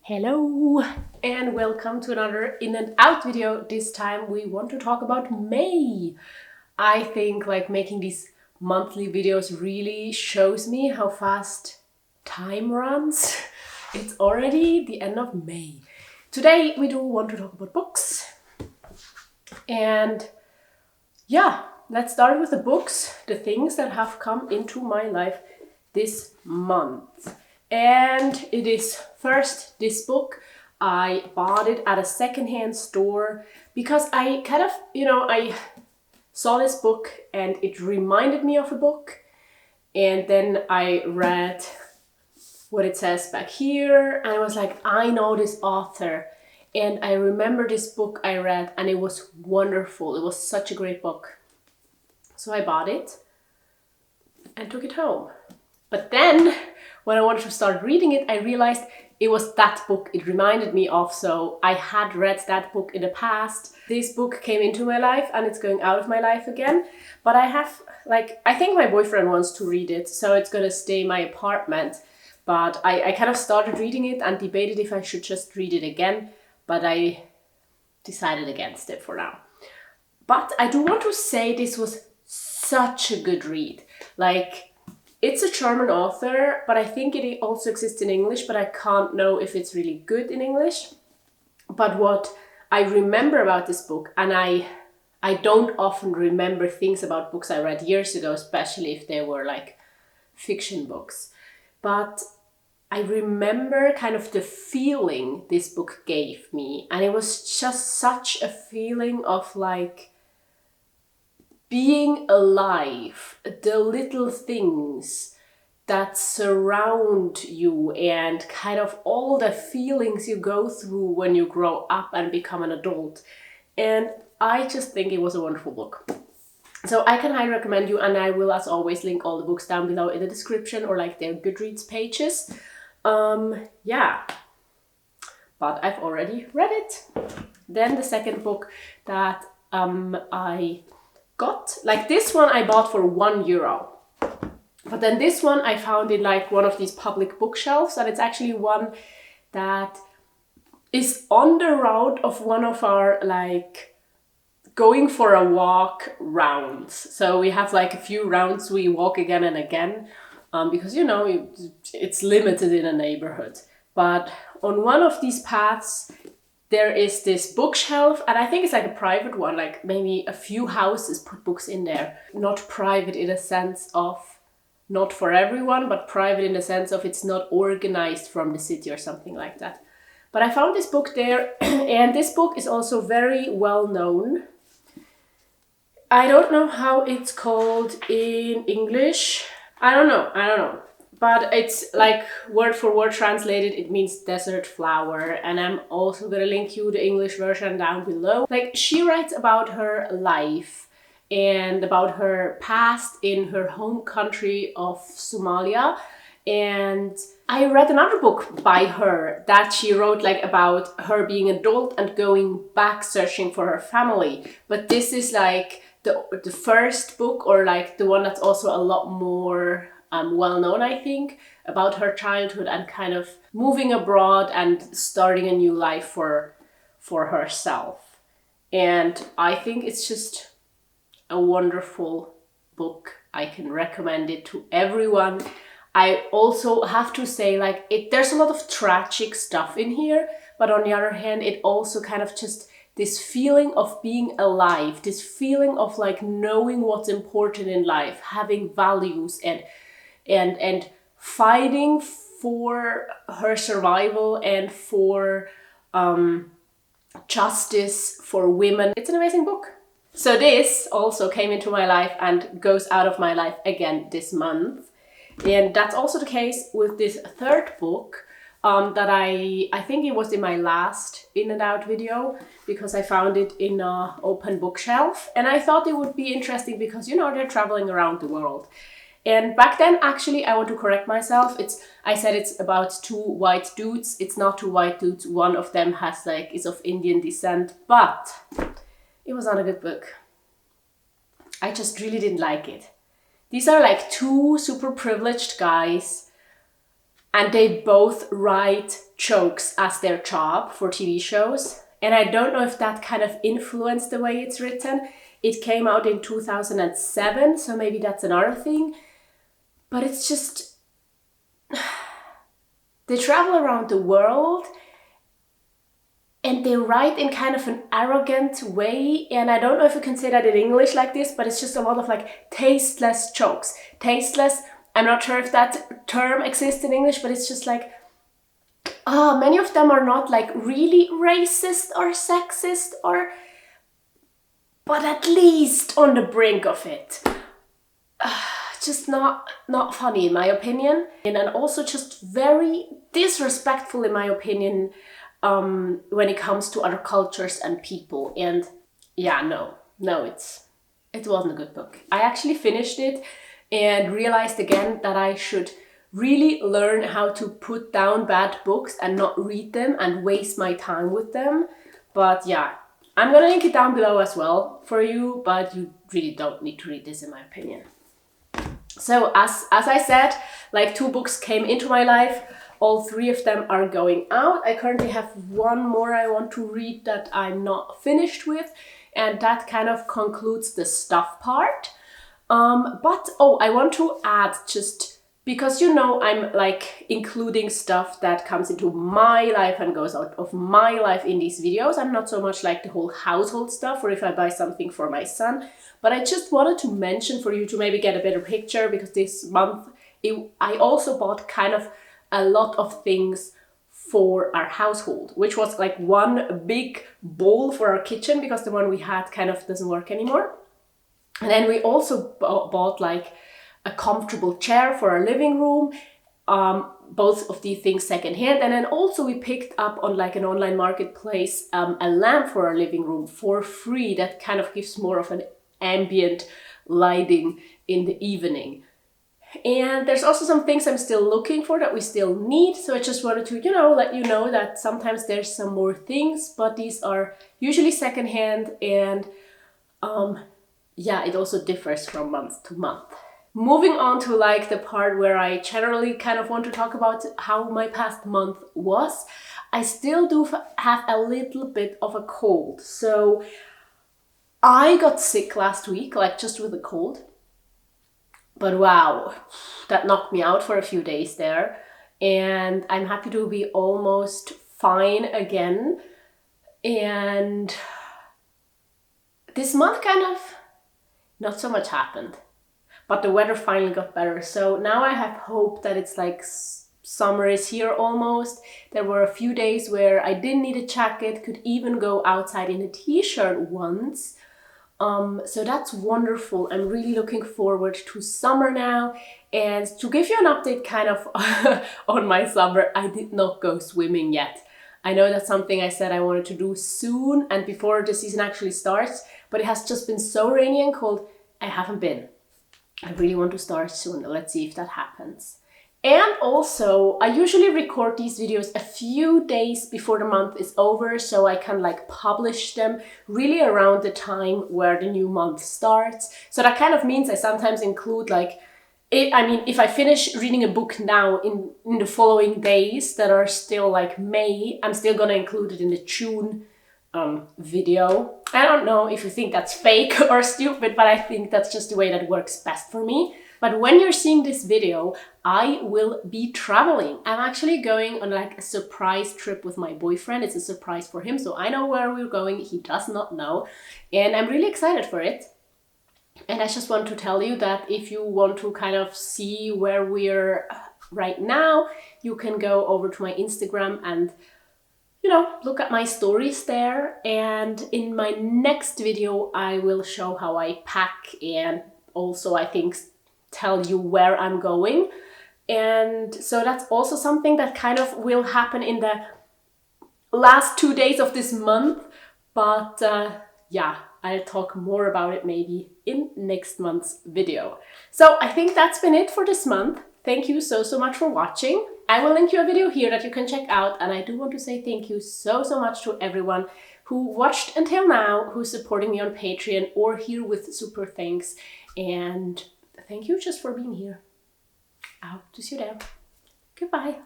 Hello and welcome to another in and out video. This time we want to talk about May. I think making these monthly videos really shows me how fast time runs. It's already the end of May. Today we do want to talk about books. And yeah, let's start with the books, the things that have come into my life this month. And it is first this book. I bought it at a secondhand store because I I saw this book and it reminded me of a book. And then I read what it says back here and I was like, I know this author. And I remember this book I read and it was wonderful. It was such a great book. So I bought it and took it home. But then when I wanted to start reading it, I realized it was that book it reminded me of. So I had read that book in the past. This book came into my life and it's going out of my life again. But I think my boyfriend wants to read it, so it's gonna stay in my apartment. But I kind of started reading it and debated if I should just read it again. But I decided against it for now. But I do want to say this was such a good read. It's a German author, but I think it also exists in English, but I can't know if it's really good in English. But what I remember about this book, and I don't often remember things about books I read years ago, especially if they were fiction books. But I remember kind of the feeling this book gave me. And it was just such a feeling of being alive, the little things that surround you and kind of all the feelings you go through when you grow up and become an adult. And I just think it was a wonderful book. So I can highly recommend you, and I will as always link all the books down below in the description or their Goodreads pages. Yeah, but I've already read it. Then the second book that I got, this one I bought for €1. But then this one I found in one of these public bookshelves, and it's actually one that is on the route of one of our going for a walk rounds. So we have a few rounds we walk again and again because it's limited in a neighborhood. But on one of these paths there is this bookshelf, and I think it's a private one, maybe a few houses put books in there. Not private in a sense of not for everyone, but private in the sense of it's not organized from the city or something like that. But I found this book there, and this book is also very well known. I don't know how it's called in English. I don't know. But it's word for word translated, it means desert flower. And I'm also gonna link you the English version down below. She writes about her life and about her past in her home country of Somalia. And I read another book by her that she wrote about her being an adult and going back searching for her family. But this is the first book, or the one that's also a lot more well known, I think, about her childhood and kind of moving abroad and starting a new life for herself. And I think it's just a wonderful book. I can recommend it to everyone. I also have to say there's a lot of tragic stuff in here, but on the other hand, it also kind of just this feeling of being alive, this feeling of knowing what's important in life, having values and fighting for her survival and for justice for women. It's an amazing book. So this also came into my life and goes out of my life again this month. And that's also the case with this third book that I think it was in my last in and out video, because I found it in an open bookshelf. And I thought it would be interesting because, they're traveling around the world. And back then, actually, I want to correct myself. I said it's about two white dudes. It's not two white dudes. One of them is of Indian descent, but it was not a good book. I just really didn't like it. These are two super privileged guys, and they both write jokes as their job for TV shows. And I don't know if that kind of influenced the way it's written. It came out in 2007, so maybe that's another thing. But it's just, they travel around the world and they write in kind of an arrogant way. And I don't know if you can say that in English like this, but it's just a lot of like tasteless jokes. Tasteless, I'm not sure if that term exists in English, but it's just like, many of them are not like really racist or sexist, but at least on the brink of it. Just not funny in my opinion, and also just very disrespectful in my opinion when it comes to other cultures and people. And yeah, no, it wasn't a good book. I actually finished it and realized again that I should really learn how to put down bad books and not read them and waste my time with them. But yeah, I'm gonna link it down below as well for you, but you really don't need to read this in my opinion. So as I said, like 2 books came into my life. All 3 of them are going out. I currently have 1 more I want to read that I'm not finished with, and that kind of concludes the stuff part. But I want to add, just because I'm like including stuff that comes into my life and goes out of my life in these videos. I'm not so much like the whole household stuff, or if I buy something for my son, but I just wanted to mention for you to maybe get a better picture, because this month I also bought kind of a lot of things for our household, which was like one big bowl for our kitchen because the one we had kind of doesn't work anymore. And then we also bought like a comfortable chair for our living room, both of these things secondhand. And then also we picked up on like an online marketplace a lamp for our living room for free that kind of gives more of an ambient lighting in the evening. And there's also some things I'm still looking for that we still need. So I just wanted to, let you know that sometimes there's some more things, but these are usually secondhand, and it also differs from month to month. Moving on to like the part where I generally kind of want to talk about how my past month was. I still do have a little bit of a cold. So I got sick last week, like just with a cold. But wow, that knocked me out for a few days there. And I'm happy to be almost fine again. And this month kind of not so much happened. But the weather finally got better. So now I have hope that it's like summer is here almost. There were a few days where I didn't need a jacket, could even go outside in a t-shirt once. So that's wonderful. I'm really looking forward to summer now. And to give you an update kind of on my summer, I did not go swimming yet. I know that's something I said I wanted to do soon and before the season actually starts, but it has just been so rainy and cold, I haven't been. I really want to start soon. Let's see if that happens. And also, I usually record these videos a few days before the month is over, so I can like publish them really around the time where the new month starts. So that kind of means I sometimes include like, if I finish reading a book now in the following days that are still like May, I'm still gonna include it in the June video. I don't know if you think that's fake or stupid, but I think that's just the way that works best for me. But when you're seeing this video, I will be traveling. I'm actually going on like a surprise trip with my boyfriend. It's a surprise for him, so I know where we're going. He does not know, and I'm really excited for it. And I just want to tell you that if you want to kind of see where we're right now, you can go over to my Instagram and look at my stories there. And in my next video, I will show how I pack and also, I think, tell you where I'm going. And so that's also something that kind of will happen in the last 2 days of this month. But I'll talk more about it maybe in next month's video. So I think that's been it for this month. Thank you so much for watching. I will link you a video here that you can check out, and I do want to say thank you so much to everyone who watched until now, who's supporting me on Patreon or here with super thanks. And thank you just for being here. I hope to see you there. Goodbye.